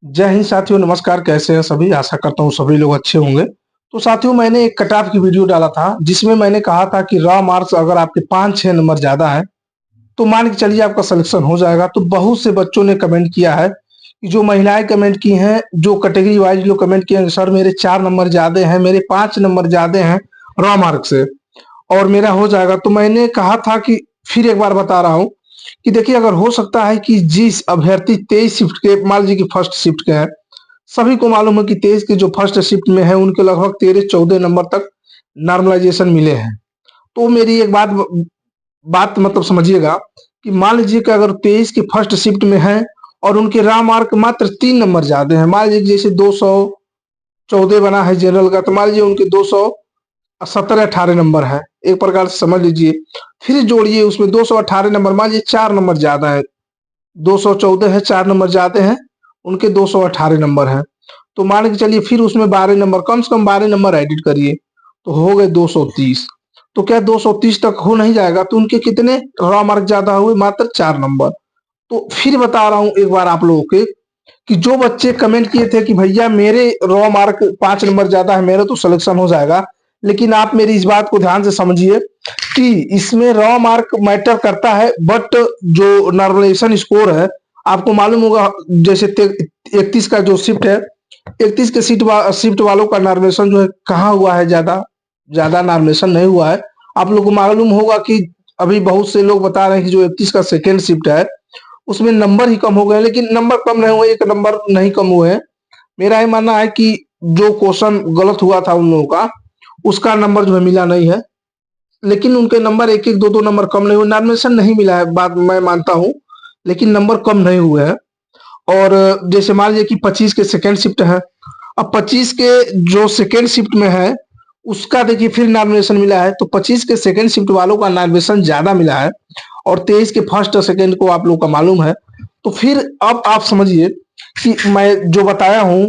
जय हिंद साथियों, नमस्कार। कैसे हैं सभी? आशा करता हूँ सभी लोग अच्छे होंगे। तो साथियों, मैंने एक कट ऑफ की वीडियो डाला था जिसमें मैंने कहा था कि रॉ मार्क्स अगर आपके 5-6 नंबर ज़्यादा है तो मान के चलिए आपका सिलेक्शन हो जाएगा। तो बहुत से बच्चों ने कमेंट किया है कि जो महिलाएं कमेंट की हैं, जो कैटेगरी वाइज लोग कमेंट किए हैं, सर मेरे 4 नंबर ज़्यादा हैं, मेरे 5 नंबर ज़्यादा हैं रॉ मार्क से और मेरा हो जाएगा। तो मैंने कहा था कि फिर एक बार बता रहा हूँ कि देखिए, अगर हो सकता है कि जिस अभ्यर्थी 23 शिफ्ट के, मान लीजिए कि फर्स्ट शिफ्ट के हैं, सभी को मालूम है कि 23 के जो फर्स्ट शिफ्ट में है उनके लगभग 13-14 नंबर तक नॉर्मलाइजेशन मिले हैं। तो मेरी एक बात बात मतलब समझिएगा कि मान लीजिए कि अगर 23 के फर्स्ट शिफ्ट में है और उनके रॉ मार्क मात्र 3 नंबर ज्यादा है, मान लीजिए जैसे 214 बना है जनरल का, तो मान लीजिए उनके 217-18 नंबर है, एक प्रकार से समझ लीजिए। फिर जोड़िए उसमें 218 नंबर, मान लीजिए 4 नंबर ज्यादा है, 214 है, 4 नंबर ज्यादा है, उनके 218 नंबर है। तो मान के चलिए फिर उसमें 12 नंबर, कम से कम 12 नंबर एडिट करिए तो हो गए 230। तो क्या 230 तक हो नहीं जाएगा? तो उनके कितने रॉ मार्क ज्यादा हुए? मात्र 4 नंबर। तो फिर बता रहा हूं एक बार आप लोगों के कि जो बच्चे कमेंट किए थे कि भैया मेरे रॉ मार्क 5 नंबर ज्यादा है, मेरा तो सिलेक्शन हो जाएगा, लेकिन आप मेरी इस बात को ध्यान से समझिए कि इसमें रॉ मार्क मैटर करता है, बट जो नॉर्मलाइजेशन स्कोर है, आपको मालूम होगा जैसे 31 का जो शिफ्ट है, 31 के शिफ्ट वालों का नॉर्मलाइजेशन जो है कहाँ हुआ है? ज्यादा ज्यादा नॉर्मलाइजेशन नहीं हुआ है। आप लोग को मालूम होगा कि अभी बहुत से लोग बता रहे हैं कि जो 31 का सेकेंड शिफ्ट है उसमें नंबर ही कम हो गए, लेकिन नंबर कम नहीं हुए, एक नंबर नहीं कम हुए हैं। मेरा ये मानना है कि जो क्वेश्चन गलत हुआ था उन लोगों का, उसका नंबर जो है मिला नहीं है, लेकिन उनके नंबर एक एक दो दो नंबर कम नहीं हुए। नॉमिनेशन नहीं मिला है, बात मैं मानता हूँ, लेकिन नंबर कम नहीं हुए हैं। और जैसे मान लीजिए कि 25 के सेकेंड शिफ्ट है, अब 25 के जो सेकेंड शिफ्ट में है उसका देखिए फिर नॉमिनेशन मिला है, तो 25 के सेकेंड शिफ्ट वालों का नॉमिनेशन ज्यादा मिला है और 23 के फर्स्ट और सेकेंड को आप लोग का मालूम है। तो फिर अब आप समझिए कि मैं जो बताया हूं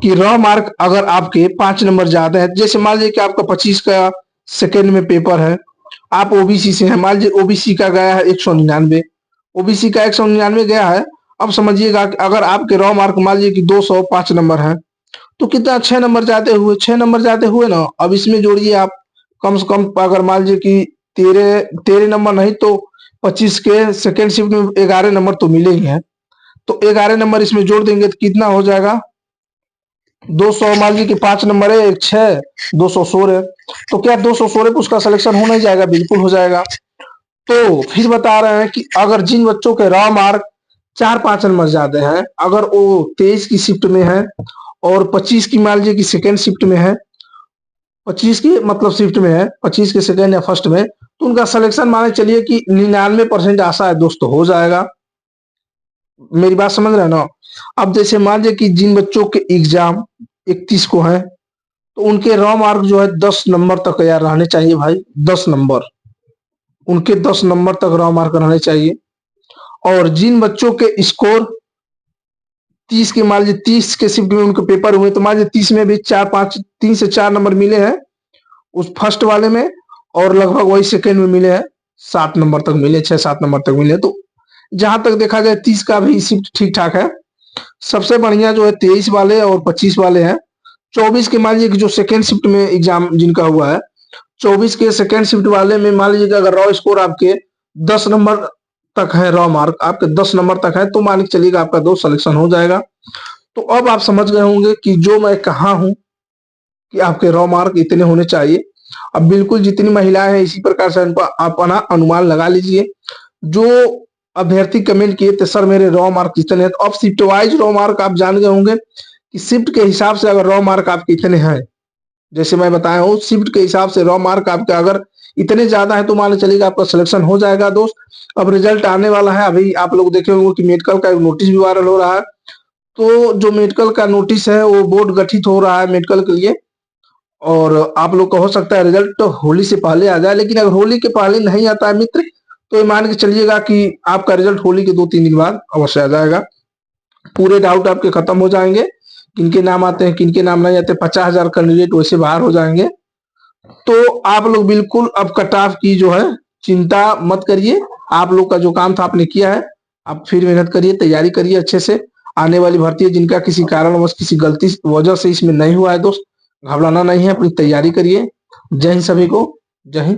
कि रॉ मार्क अगर आपके 5 नंबर ज्यादा है, जैसे मान लीजिए कि आपका 25 का सेकेंड में पेपर है, आप ओबीसी से हैं, मान लीजिए ओबीसी का गया है 199, ओबीसी का 199 गया है। अब समझिएगा कि अगर आपके रॉ मार्क मान लीजिए कि 205 नंबर है, तो कितना 6 नंबर ज्यादा हुए, 6 नंबर ज्यादा हुए ना। अब इसमें जोड़िए आप, कम से कम अगर मान लीजिए कि 13 नंबर नहीं तो 25 के सेकेंड शिफ्ट में 11 नंबर तो मिले ही हैं, तो 11 नंबर इसमें जोड़ देंगे तो कितना हो जाएगा? 200, मान लीजिए कि 5 नंबर है, एक 6, 216। तो क्या 216 पे उसका सिलेक्शन हो नहीं जाएगा? बिल्कुल हो जाएगा। तो फिर बता रहे हैं कि अगर जिन बच्चों के रॉ मार्क 4-5 नंबर ज्यादा है, अगर वो 23 की शिफ्ट में है और 25 की मान लीजिए कि सेकेंड शिफ्ट में है, 25 की मतलब शिफ्ट में है, 25 के सेकेंड या फर्स्ट में, तो उनका सिलेक्शन माने चलिए कि 99% आशा है दोस्तों हो जाएगा। मेरी बात समझ रहे हैं ना? अब जैसे मान लीजिए कि जिन बच्चों के एग्जाम 31 को है, तो उनके रॉ मार्क जो है 10 नंबर तक यार रहने चाहिए भाई, 10 नंबर, उनके 10 नंबर तक रॉ मार्क रहने चाहिए। और जिन बच्चों के स्कोर 30 के, मान लीजिए 30 के शिफ्ट में उनके पेपर हुए, तो मान लीजिए 30 में भी 4-5, 3 से 4 नंबर मिले हैं उस फर्स्ट वाले में, और लगभग वही सेकेंड में मिले हैं, 7 नंबर तक मिले, 6-7 नंबर तक मिले। तो जहां तक देखा जाए 30 का भी शिफ्ट ठीक ठाक है। सबसे बढ़िया जो है 23 वाले और 25 वाले हैं। 24 के मान लीजिए कि जो सेकेंड शिफ्ट में एग्जाम जिनका हुआ है, 24 के सेकेंड शिफ्ट वाले में मान लीजिए कि अगर रॉ स्कोर आपके 10 नंबर तक है, रॉ मार्क आपके 10 नंबर तक है, तो मान के चलिएगा आपका 2 सिलेक्शन हो जाएगा। तो अब आप समझ गए होंगे कि जो मैं कहा हूं कि आपके रॉ मार्क इतने होने चाहिए। अब बिल्कुल जितनी महिलाएं हैं इसी प्रकार से आप अपना अनुमान लगा लीजिए। जो अभ्यर्थी कमेंट किए थे सर मेरे रॉ मार्क कितने हैं, तो अब शिफ्ट वाइज रॉ मार्क आप जान गए होंगे कि शिफ्ट के हिसाब से अगर रॉ मार्क आपके इतने हैं, जैसे मैं बताया हूँ शिफ्ट के हिसाब से रॉ मार्क आपके अगर इतने ज्यादा है तो मान चलिएगा आपका सिलेक्शन हो जाएगा दोस्त। अब रिजल्ट आने वाला है, अभी आप लोग देखे होंगे कि मेडिकल का एक नोटिस भी वायरल हो रहा है। तो जो मेडिकल का नोटिस है वो बोर्ड गठित हो रहा है मेडिकल के लिए, और आप लोग का हो सकता है रिजल्ट तो होली से पहले आ जाए, लेकिन अगर होली के पहले नहीं आता है मित्र, तो ये मान के चलिएगा कि आपका रिजल्ट होली के 2-3 दिन बाद अवश्य आ जाएगा। पूरे डाउट आपके खत्म हो जाएंगे, किनके नाम आते हैं किनके नाम नहीं आते, 50,000 कैंडिडेट वैसे बाहर हो जाएंगे। तो आप लोग बिल्कुल अब कट ऑफ की जो है चिंता मत करिए, आप लोग का जो काम था आपने किया है, आप फिर मेहनत करिए, तैयारी करिए अच्छे से। आने वाली भर्ती है, जिनका किसी कारणवश किसी गलती वजह से इसमें नहीं हुआ है दोस्त, घबराना नहीं है, अपनी तैयारी करिए। जय हिंद सभी को, जय हिंद।